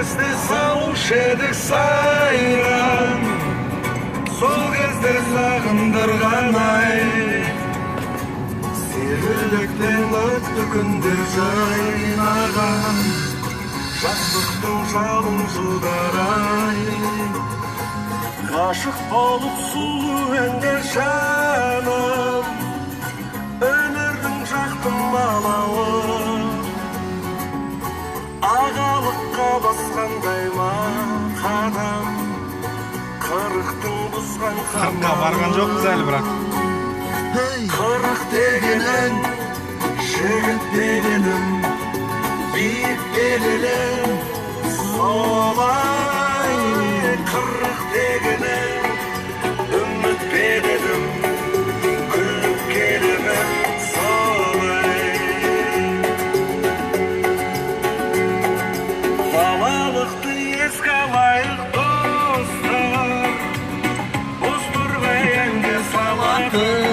кезде салушы едік сайран, сол кезде сағындырған ай. Серіліктен өтті күндер жайнаған, жастықтың жалын жылдар ай. Ғашық болып сұлу әнге жаным, өмірдің жақтым балауы. Ағалыққа басқандай ма қадам, қырықтың бұзған қамал. Қырыққа барған жоқпыз әлі бірақ. Қырық дегенің, жігіт дегенім, биік белгілі солай. Қырық дегенің, үміт бередім, күліп келемін солай. Балалықты еске алайық достар, бозторғай әнге салатын.